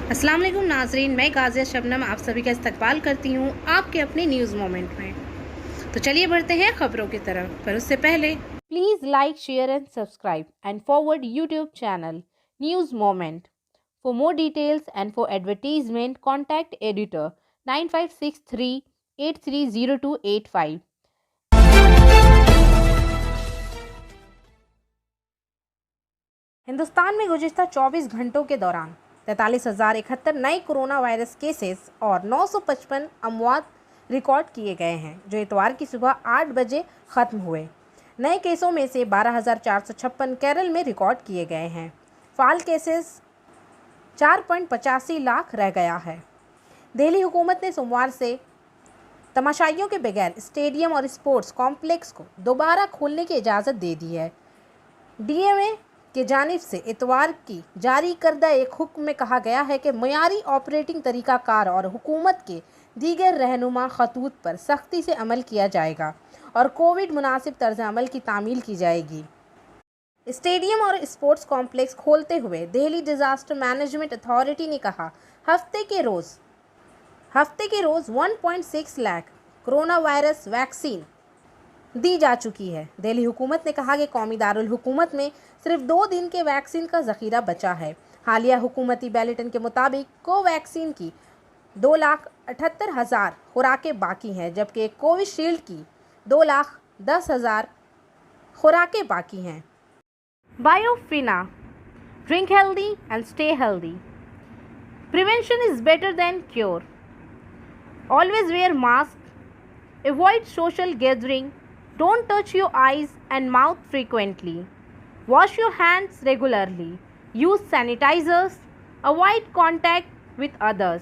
अस्सलाम वालेकुम नाजरीन, मैं गाजिया शबनम आप सभी का इस्तकबाल करती हूँ आपके अपने न्यूज़ मोमेंट में। तो चलिए बढ़ते हैं खबरों की तरफ, पर उससे पहले please like, share and subscribe and forward YouTube channel news moment. For more details and for advertisement contact editor 9563830285। Hindustan में गुज़िश्ता 24 घंटों के दौरान 43,071 नए कोरोना वायरस केसेस और 955 अमवात रिकॉर्ड किए गए हैं, जो इतवार की सुबह 8 बजे ख़त्म हुए। नए केसों में से 12,456 केरल में रिकॉर्ड किए गए हैं। फाल केसेस 4.85 लाख रह गया है। दिल्ली हुकूमत ने सोमवार से तमाशाइयों के बगैर स्टेडियम और स्पोर्ट्स कॉम्प्लेक्स को दोबारा खोलने की इजाज़त दे दी है। डीएमए की जानिब से इतवार की जारी करदा एक हुक्म में कहा गया है कि मयारी ऑपरेटिंग तरीक़ाकार और हुकूमत के दीगर रहनुमा खतूत पर सख्ती से अमल किया जाएगा और कोविड मुनासिब तर्ज अमल की तामील की जाएगी। स्टेडियम और स्पोर्ट्स कॉम्प्लेक्स खोलते हुए दिल्ली डिज़ास्टर मैनेजमेंट अथॉरिटी ने कहा, हफ्ते के रोज़ 1.6 लाख कोरोना वायरस वैक्सीन दी जा चुकी है। दिल्ली हुकूमत ने कहा कि कौमी दारुल हुकूमत में सिर्फ 2 दिन के वैक्सीन का ज़ख़ीरा बचा है। हालिया हुकूमती बुलेटिन के मुताबिक कोवैक्सीन की 2,78,000 खुराकें बाकी हैं, जबकि कोविशील्ड की 2,10,000 खुराकें बाकी हैं। Biofina, drink healthy and stay healthy. Prevention is better than cure. Always wear mask, avoid social gathering, don't touch your eyes and mouth frequently, wash your hands regularly, use sanitizers, avoid contact with others,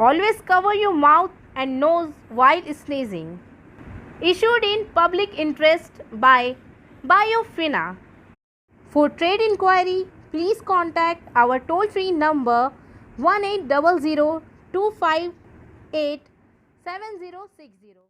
always cover your mouth and nose while sneezing. Issued in public interest by Biofina. For trade inquiry, please contact our toll-free number 1800-258-7060.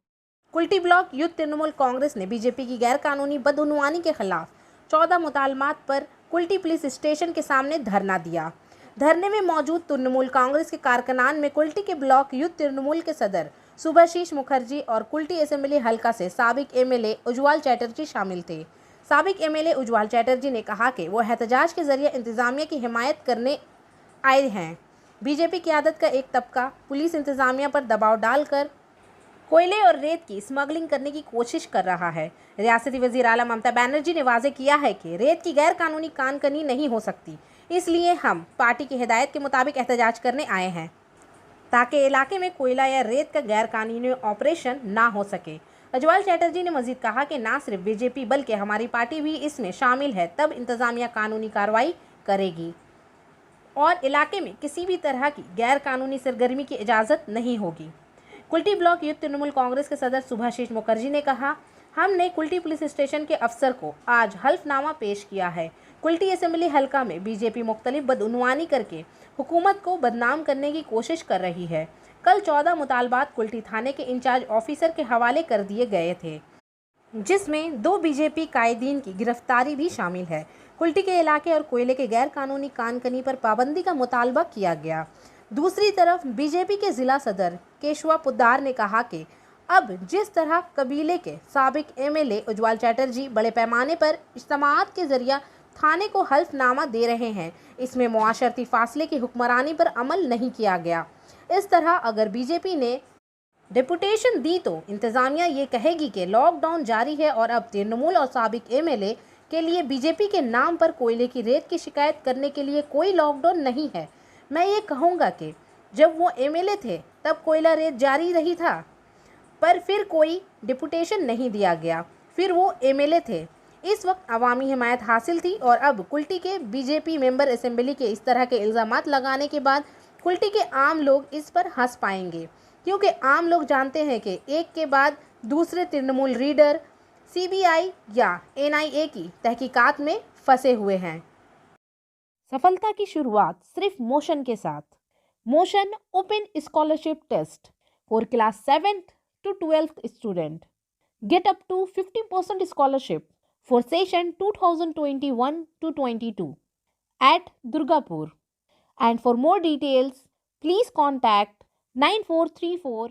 Kulti block युद्ध तृणमूल कांग्रेस ने BJP की गैरकानूनी बदउनवानी के खिलाफ 14 मुतालबात पर Kulti police station के सामने धरना दिया। धरने में मौजूद तृणमूल कांग्रेस के कारकुनान में कुल्टी के ब्लॉक युद्ध तृणमूल के सदर सुभाशीष मुखर्जी और कुल्टी असेंबली हल्का से साबिक एमएलए उज्ज्वल चैटर्जी शामिल थे। साबिक एमएलए उज्ज्वल चैटर्जी ने कहा कि वो एहतजाज के जरिए इंतजामिया की हिमायत करने आए हैं। बीजेपी क़यादत का एक तबका पुलिस इंतजामिया पर दबाव डालकर कोयले और रेत की स्मगलिंग करने की कोशिश कर रहा है। रियासती वज़ीर आला ममता बनर्जी ने वाज़ेह किया है कि रेत की गैर कानूनी कानकनी नहीं हो सकती, इसलिए हम पार्टी की हिदायत के मुताबिक एहतजाज करने आए हैं ताकि इलाके में कोयला या रेत का गैर कानूनी ऑपरेशन ना हो सके। उज्ज्वल चैटर्जी ने मजीद कहा कि ना सिर्फ बीजेपी बल्कि हमारी पार्टी भी इसमें शामिल है, तब इंतज़ामिया कानूनी कार्रवाई करेगी और इलाके में किसी भी तरह की गैर कानूनी सरगर्मी की इजाज़त नहीं होगी। कुल्टी ब्लॉक युद्ध तृणमूल कांग्रेस के सदर सुभाशीष मुखर्जी ने कहा, हमने कुल्टी पुलिस स्टेशन के अफसर को आज हल्फनामा पेश किया है। कुल्टी असेंबली हल्का में बीजेपी मुख्तलिफ बदउनवानी करके हुकूमत को बदनाम करने की कोशिश कर रही है। कल 14 मुतालबात कुल्टी थाने के इंचार्ज ऑफिसर के हवाले कर दिए गए थे, जिसमें 2 बीजेपी कायदीन की गिरफ्तारी भी शामिल है। कुल्टी के इलाके और कोयले के गैर कानूनी कानकनी पर पाबंदी का मुतालबा किया गया। दूसरी तरफ बीजेपी के ज़िला सदर केशवा पुद्दार ने कहा कि अब जिस तरह कबीले के साबिक एमएलए उज्ज्वल चैटर्जी बड़े पैमाने पर इज्तिमाअत के ज़रिए थाने को हल्फनामा दे रहे हैं, इसमें मुआशरती फासले की हुक्मरानी पर अमल नहीं किया गया। इस तरह अगर बीजेपी ने डिपुटेशन दी तो इंतज़ामिया ये कहेगी कि लॉकडाउन जारी है और अब तृणमूल और साबिक एमएलए के लिए बीजेपी के नाम पर कोयले की रेत की शिकायत करने के लिए कोई लॉकडाउन नहीं है। मैं ये कहूँगा कि जब वो एमएलए थे तब कोयला रेत जारी रही था, पर फिर कोई डिपुटेशन नहीं दिया गया, फिर वो एमएलए थे। इस वक्त अवामी हिमायत हासिल थी और अब कुल्टी के बीजेपी मेंबर असेंबली के इस तरह के इल्ज़ामात लगाने के बाद कुल्टी के आम लोग इस पर हंस पाएंगे, क्योंकि आम लोग जानते हैं कि एक के बाद दूसरे तृणमूल लीडर सीबीआई या एनआईए की तहकीकात में फंसे हुए हैं। सफलता की शुरुआत सिर्फ मोशन के साथ। Motion open scholarship test for class 7th to 12th student. Get up to 50% scholarship for session 2021 to 22 at Durgapur. And for more details, please contact 9434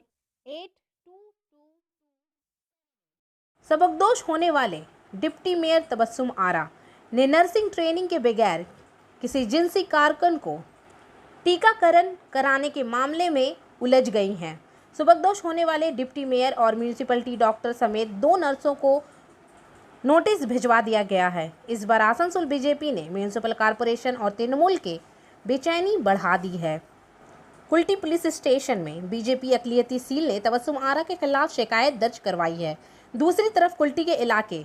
सबकदोश होने वाले डिप्टी मेयर तबस्सुम आरा ने नर्सिंग ट्रेनिंग के बगैर किसी जिनसी कारकुन को टीकाकरण कराने के मामले में उलझ गई हैं। सबकदोश होने वाले डिप्टी मेयर और म्यूनिसिपलिटी डॉक्टर समेत 2 नर्सों को नोटिस भिजवा दिया गया है। इस बार आसनसोल बीजेपी ने म्यूनिसिपल कॉरपोरेशन और तृणमूल के बेचैनी बढ़ा दी है। कुल्टी पुलिस स्टेशन में बीजेपी अक़लियती सील ने तबस्सुम आरा के खिलाफ शिकायत दर्ज करवाई है। दूसरी तरफ कुल्टी के इलाके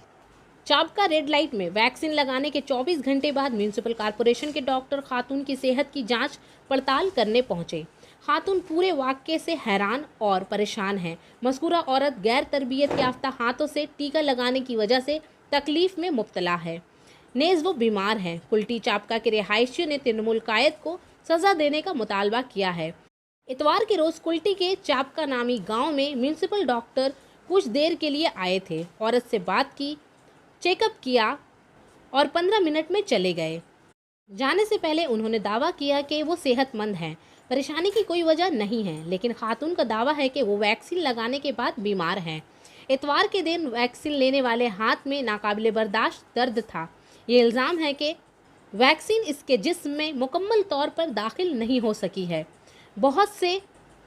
चाबका रेड लाइट में वैक्सीन लगाने के 24 घंटे बाद म्यूनिसिपल कॉरपोरेशन के डॉक्टर खातून की सेहत की जांच पड़ताल करने पहुंचे। खातून पूरे वाक़ये से हैरान और परेशान है। मज़कूरा औरत गैर तरबियत याफ्ता हाथों से टीका लगाने की वजह से तकलीफ में मुब्तला है। नेज़ वो बीमार है। कुल्टी चाबका के रिहायशियों ने तृणमूल कायद को सज़ा देने का मुतालबा किया है। इतवार के रोज़ कुल्टी के चाबका नामी गाँव में म्यूनिसिपल डॉक्टर कुछ देर के लिए आए थे। औरत से बात की, चेकअप किया और 15 मिनट में चले गए। जाने से पहले उन्होंने दावा किया कि वो सेहतमंद हैं, परेशानी की कोई वजह नहीं है, लेकिन खातून का दावा है कि वो वैक्सीन लगाने के बाद बीमार हैं। इतवार के दिन वैक्सीन लेने वाले हाथ में नाकाबिले बर्दाश्त दर्द था। ये इल्ज़ाम है कि वैक्सीन इसके जिस्म में मुकम्मल तौर पर दाखिल नहीं हो सकी है। बहुत से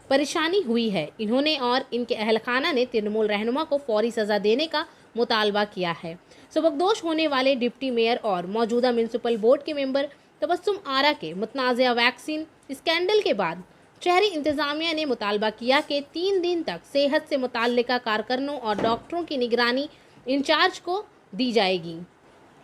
परेशानी हुई है। इन्होंने और इनके अहलखाना ने तृणमूल रहनुमा को फौरी सज़ा देने का मुतालबा किया है। सबकदोश होने वाले डिप्टी मेयर और मौजूदा म्यूनिसिपल बोर्ड के मेंबर तबस्सुम आरा के मुतनाज़ा वैक्सीन स्कैंडल के बाद शहरी इंतज़ामिया ने मुतालबा किया कि 3 दिन तक सेहत से मुताल्लिका कारकुनों और डॉक्टरों की निगरानी इंचार्ज को दी जाएगी,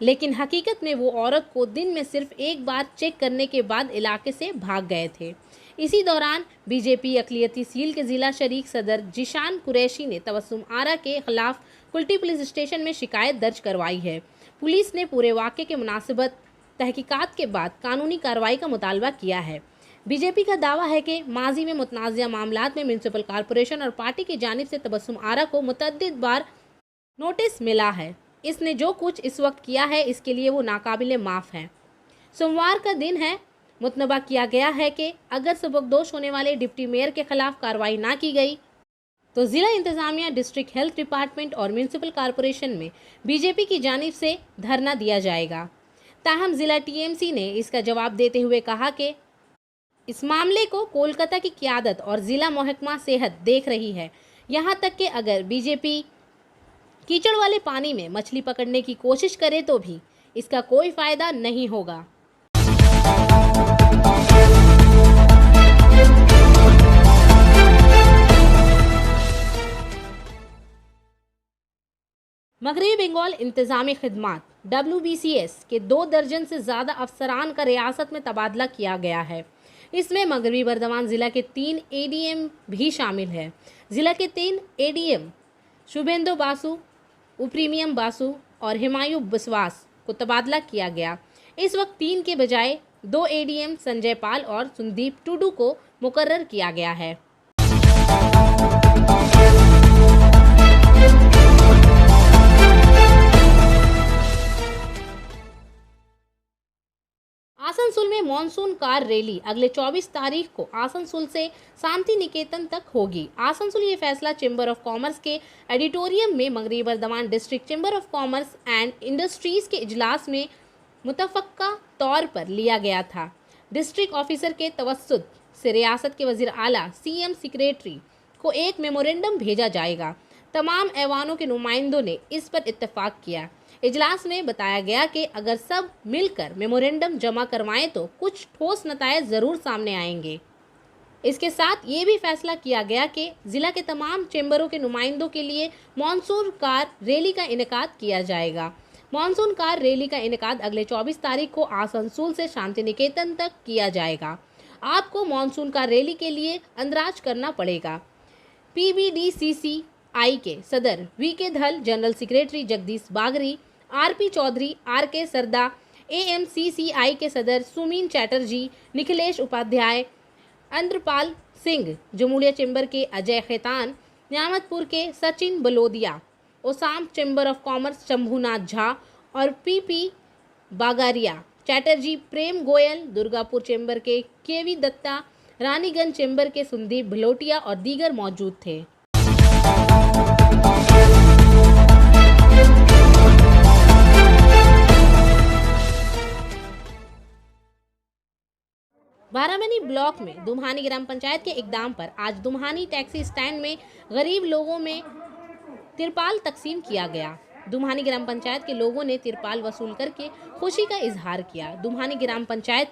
लेकिन हकीकत में वो औरत को दिन में सिर्फ एक बार चेक करने के बाद इलाके से भाग गए थे। इसी दौरान बीजेपी अक़लियती सील के ज़िला शरीक सदर जिशान कुरैशी ने तबस्सुम आरा के खिलाफ कुल्टी पुलिस स्टेशन में शिकायत दर्ज करवाई है। पुलिस ने पूरे वाक़े के मुनासिबत तहकीकात के बाद कानूनी कार्रवाई का मुतालबा किया है। बीजेपी का दावा है कि माजी में मुतनाज़ा मामलात में म्यूनिसिपल कॉरपोरेशन और पार्टी की जानिब से तबस्सुम आरा को मुतअद्दिद बार नोटिस मिला है। इसने जो कुछ इस वक्त किया है इसके लिए वो नाकाबिले माफ़ है। सोमवार का दिन है। मुतनबा किया गया है कि अगर सबकदोश होने वाले डिप्टी मेयर के खिलाफ कार्रवाई ना की गई तो ज़िला इंतज़ामिया, डिस्ट्रिक्ट हेल्थ डिपार्टमेंट और म्यूनिसिपल कॉरपोरेशन में बीजेपी की जानिब से धरना दिया जाएगा। ताहम ज़िला टीएमसी ने इसका जवाब देते हुए कहा कि इस मामले को कोलकाता की क़यादत और ज़िला महकमा सेहत देख रही है। यहाँ तक कि अगर बीजेपी कीचड़ वाले पानी में मछली पकड़ने की कोशिश करे तो भी इसका कोई फ़ायदा नहीं होगा। मगरबी बंगाल इंतज़ामी खिदमात WBCS के 2 दर्जन से ज़्यादा अफसरान का रियासत में तबादला किया गया है। इसमें मगरबी बर्दवान ज़िला के 3 ADM भी शामिल है। ज़िला के 3 ADM शुभेंदु बासु, उप्रीमियम बासु और हिमायू बिस्वास को तबादला किया गया। इस वक्त 3 के बजाय 2 ADM संजय पाल और संदीप टुडू को मुकर्रर किया गया है। आसनसोल में मॉनसून कार रैली अगले 24 तारीख को आसनसोल से शांति निकेतन तक होगी। आसनसोल ये फैसला चैम्बर ऑफ कॉमर्स के एडिटोरियम में मगरबी Burdwan district chamber of commerce and industries के इजलास में मुतफ़क्का तौर पर लिया गया था। डिस्ट्रिक्ट ऑफिसर के तवस्सुत से रियासत के वज़ीर आला CM सेक्रेटरी को एक मेमोरेंडम भेजा जाएगा। तमाम ऐवानों के नुमाइंदों ने इस पर इत्तफाक किया। इजलास में बताया गया कि अगर सब मिलकर मेमोरेंडम जमा करवाएं तो कुछ ठोस नतायज ज़रूर सामने आएंगे। इसके साथ ये भी फैसला किया गया कि ज़िला के तमाम चैम्बरों के नुमाइंदों के लिए मॉनसून कार रैली का इनेकाद किया जाएगा। मॉनसून कार रैली का इनेकाद अगले 24 तारीख को आसनसोल से शांति निकेतन तक किया जाएगा। आपको मॉनसून कार रैली के लिए अंदराज करना पड़ेगा। PBDCCI के सदर VK Dhal, general secretary Jagdish Bagri, RP Chaudhary, RK Sarda, AMCCI के सदर सुमीन चैटर्जी, निखिलेश उपाध्याय, अंद्रपाल सिंह, जमुड़िया चैम्बर के अजय खेतान, न्यामतपुर के सचिन बलोदिया, ओसाम chamber of commerce Shambhunath Jha और PP बागारिया, चैटर्जी, प्रेम गोयल, दुर्गापुर चेंबर के केवी दत्ता, रानीगंज चेंबर के सुंदीप भलोटिया और दीगर मौजूद थे। बारामनी ब्लॉक में दुम्हानी ग्राम पंचायत के इकदाम पर आज दुम्हानी टैक्सी स्टैंड में गरीब लोगों में तिरपाल तकसीम किया गया। दुम्हानी ग्राम पंचायत के लोगों ने तिरपाल वसूल करके खुशी का इजहार किया। दुम्हानी ग्राम पंचायत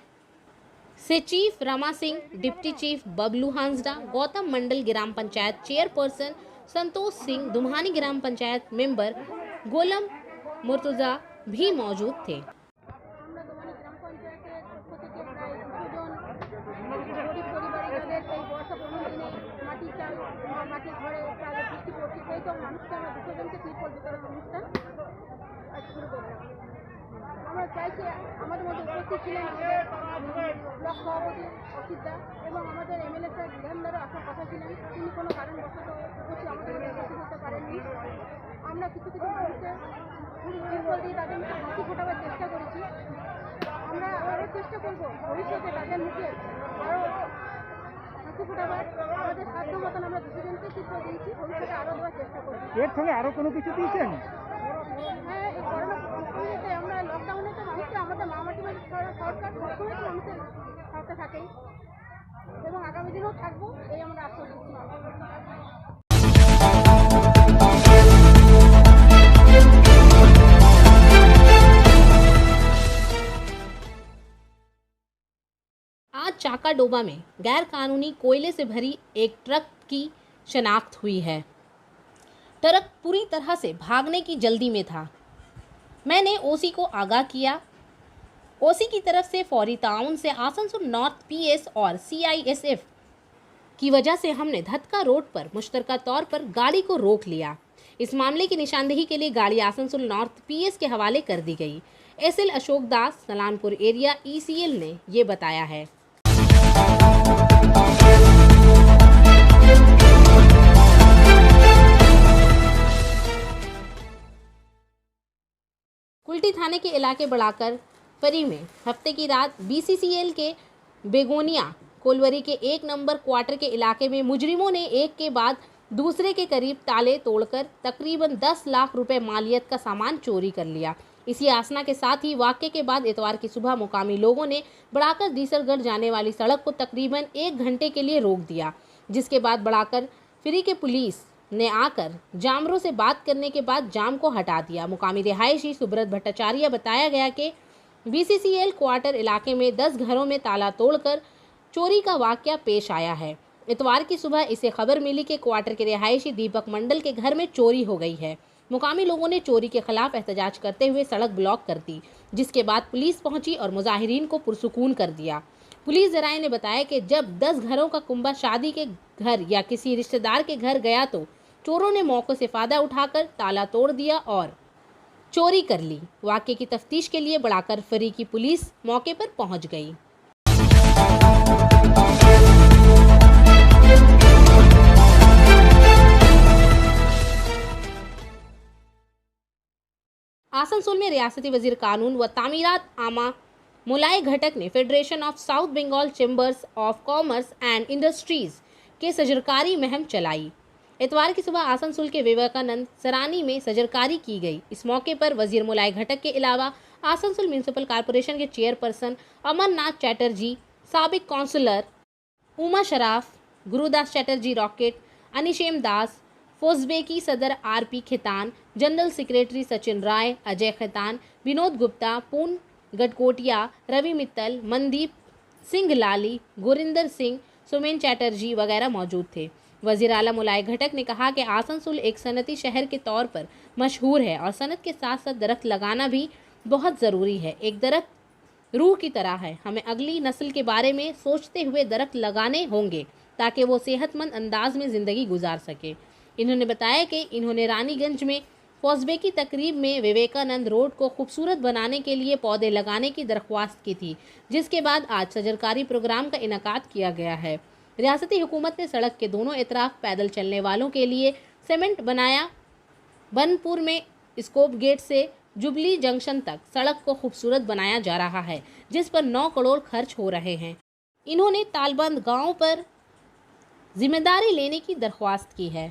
से chief Rama Singh, deputy chief Bablu Hansda, Gautam Mandal ग्राम पंचायत चेयरपर्सन संतोष सिंह, दुम्हानी ग्राम पंचायत मेंबर गोलम मुर्तजा भी मौजूद थे। আমরা চাইছি আমাদের মধ্যে উপস্থিত ছিলেন ব্লক সভাপতি অসিতদা এবং আমাদের এমএলএ স্যার বিধানদারও আসার কথা ছিলেন, তিনি কোনো কারণবশত উপস্থিত আমাদের মধ্যে উপস্থিত হতে পারেননি। আমরা কিছু মানুষের তিরপল দিয়ে তাদের মুখে হাসি ফোটাবার চেষ্টা করেছি। আমরা আরও চেষ্টা করব ভবিষ্যতে তাদের মুখে আরও হাসি ফোটাবার, আমাদের সাধ্য মতন আমরা দুজনকে তিরপল দিয়েছি, ভবিষ্যতে আরও দেওয়ার চেষ্টা করব। এর সঙ্গে আরও কোনো কিছু দিয়েছেন? হ্যাঁ, এই করোনা পরিস্থিতিতে আমরা লকডাউনে তো মানুষকে আমাদের মামাটি সরকার সবসময় তো মানুষের সাথে থাকেই এবং আগামী দিনেও থাকবো, এই আমরা আশ্বাস দিচ্ছি। आज चाकाडोबा में गैर कानूनी कोयले से भरी एक ट्रक की शनाख्त हुई है। ट्रक पूरी तरह से भागने की जल्दी में था। मैंने ओसी को आगाह किया। ओसी की तरफ से फौरी ताउन से आसनसोल नॉर्थ पीएस और सीआईएसएफ की वजह से हमने धतका रोड पर मुश्तरका तौर पर गाड़ी को रोक लिया। इस मामले की निशानदेही के लिए गाड़ी आसनसोल नॉर्थ पीएस के हवाले कर दी गई। एसएल अशोक दास, सलानपुर एरिया ईसीएल ने ये बताया है। कुल्टी थाने के इलाके बढ़ाकर फरी में हफ्ते की रात बीसीसीएल के बेगोनिया कोलवरी के 1 नंबर क्वार्टर के इलाके में मुजरिमों ने एक के बाद दूसरे के करीब ताले तोड़कर तकरीबन 10 लाख रुपए मालियत का सामान चोरी कर लिया। इसी आसना के साथ ही वाक़े के बाद इतवार की सुबह मुकामी लोगों ने बढ़ाकर दीसरगढ़ जाने वाली सड़क को तकरीबन 1 घंटे के लिए रोक दिया, जिसके बाद बढ़ाकर फिरी के पुलिस ने आकर जामरों से बात करने के बाद जाम को हटा दिया। मुकामी रिहायशी सुब्रत भट्टाचार्य बताया गया कि बीसीसीएल क्वार्टर इलाके में 10 घरों में ताला तोड़कर चोरी का वाक़या पेश आया है। इतवार की सुबह इसे खबर मिली कि क्वार्टर के रिहायशी दीपक मंडल के घर में चोरी हो गई है। मुकामी लोगों ने चोरी के खिलाफ एहतजाज करते हुए सड़क ब्लॉक कर दी, जिसके बाद पुलिस पहुंची और मुजाहिरीन को पुरसुकून कर दिया। पुलिस जराये ने बताया कि जब 10 घरों का कुंभा शादी के घर या किसी रिश्तेदार के घर गया तो चोरों ने मौके से फ़ायदा उठाकर ताला तोड़ दिया और चोरी कर ली। वाक़े की तफ्तीश के लिए बढ़ाकर फरी की पुलिस मौके पर पहुंच गई। आसनसोल में रियासती वजीर कानून व तामीरात आमा मुलाय घटक ने federation of south Bengal chambers of commerce and industries के सजरकारी मुहिम चलाई। इतवार की सुबह आसनसोल के विवेकानंद सरानी में सजरकारी की गई। इस मौके पर वजीर मुलाय घटक के अलावा आसनसोल म्यूनसिपल कॉरपोरेशन के चेयरपर्सन अमरनाथ चैटर्जी, साबिक काउंसलर उमा शराफ, गुरुदास चैटर्जी रॉकेट, अनिशेम दास, फोजबेकी सदर RP Khetan, general secretary Sachin Rai, Ajay Khetan, Vinod Gupta, पून गडकोटिया, रवि मित्तल, मनदीप सिंह लाली, गुरिंदर सिंह, सुमेन चैटर्जी वगैरह मौजूद थे। वजीर आला मुलाय घटक ने कहा कि आसनसोल एक सनती शहर के तौर पर मशहूर है और सनत के साथ साथ दरख्त लगाना भी बहुत ज़रूरी है। एक दरख्त रूह की तरह है। हमें अगली नस्ल के बारे में सोचते हुए दरख्त लगाने होंगे ताकि वो सेहतमंद अंदाज में ज़िंदगी गुजार सके। इन्होंने बताया कि इन्होंने रानीगंज में फौजबे की तकरीब में विवेकानंद रोड को खूबसूरत बनाने के लिए पौधे लगाने की दरख्वास्त की थी, जिसके बाद आज सजरकारी प्रोग्राम का इनेकाद किया गया है। रियासती हुकूमत ने सड़क के दोनों इतराफ पैदल चलने वालों के लिए सीमेंट बनाया। बनपुर में स्कोप गेट से जुबली जंक्शन तक सड़क को खूबसूरत बनाया जा रहा है, जिस पर 9 करोड़ खर्च हो रहे हैं। इन्होंने तालबंद गांव पर जिम्मेदारी लेने की दरख्वास्त की है।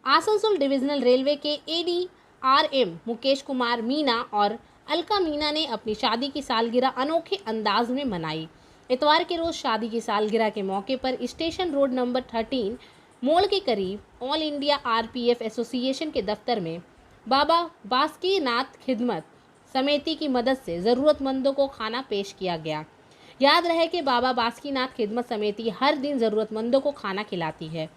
आसनसोल डिविजनल रेलवे के ADRM मुकेश कुमार मीना और अलका मीना ने अपनी शादी की सालगिरह अनोखे अंदाज में मनाई। इतवार के रोज शादी की सालगिरह के मौके पर स्टेशन रोड नंबर 13 मोड़ के करीब ऑल इंडिया RPF एसोसिएशन के दफ्तर में बाबा बासुकीनाथ खिदमत समिति की मदद से ज़रूरतमंदों को खाना पेश किया गया। याद रहे कि बाबा बासुकीनाथ खिदमत समिति हर दिन ज़रूरतमंदों को खाना खिलाती है।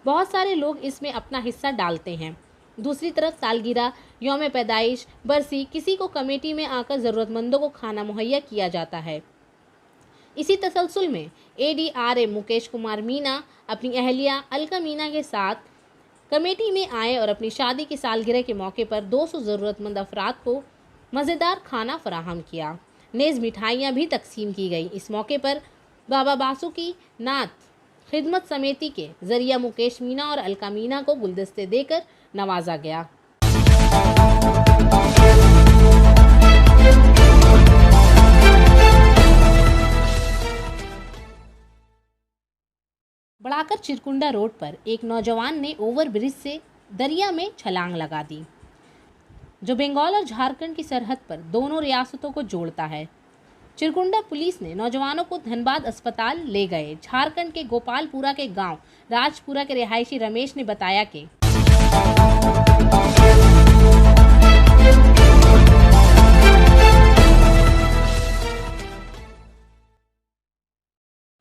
बहुत सारे लोग इसमें अपना हिस्सा डालते हैं। दूसरी तरफ सालगिरह, यौम पैदाइश, बरसी, किसी को कमेटी में आकर ज़रूरतमंदों को खाना मुहैया किया जाता है। इसी तसलसल में ADRM मुकेश कुमार मीना अपनी अहलिया अलका मीना के साथ कमेटी में आए और अपनी शादी की सालगिरह के मौके पर 200 ज़रूरतमंद अफराद को मज़ेदार खाना फराहम किया। नेज़ मिठाइयाँ भी तकसीम की गई। इस मौके पर बाबा बासुकीनाथ खिदमत समिति के जरिए मुकेश मीना और अलका मीना को गुलदस्ते देकर नवाजा गया। बढ़ाकर चिरकुंडा रोड पर एक नौजवान ने ओवरब्रिज से दरिया में छलांग लगा दी, जो बंगाल और झारखंड की सरहद पर दोनों रियासतों को जोड़ता है। चिरकुंडा पुलिस ने नौजवानों को धनबाद अस्पताल ले गए। झारखंड के गोपालपुरा के गांव राजपुरा के रिहायशी रमेश ने बताया कि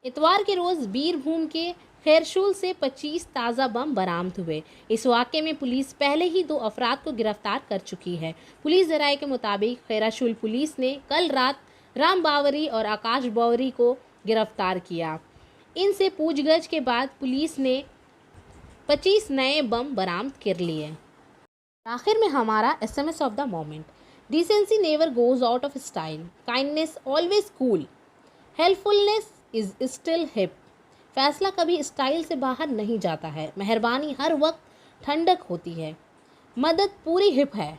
इतवार के रोज बीरभूम के खैरशूल से 25 ताज़ा बम बरामद हुए। इस वाक़े में पुलिस पहले ही 2 अफराद को गिरफ्तार कर चुकी है। पुलिस ज़राए के मुताबिक खैरशूल पुलिस ने कल रात राम बावरी और आकाश बावरी को गिरफ्तार किया। इनसे पूछगछ के बाद पुलिस ने 25 नए बम बरामद कर लिए। आखिर में हमारा SMS of the moment: decency never goes out of style, kindness always cool, helpfulness is still hip. फैसला कभी स्टाइल से बाहर नहीं जाता है, मेहरबानी हर वक्त ठंडक होती है, मदद पूरी हिप है।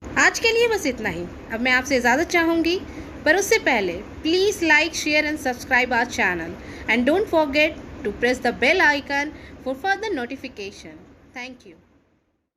आज के लिए बस इतना ही। अब मैं आपसे इजाज़त चाहूँगी, पर उससे पहले please like, share and subscribe our channel and don't forget to press the bell icon for further notification. Thank you.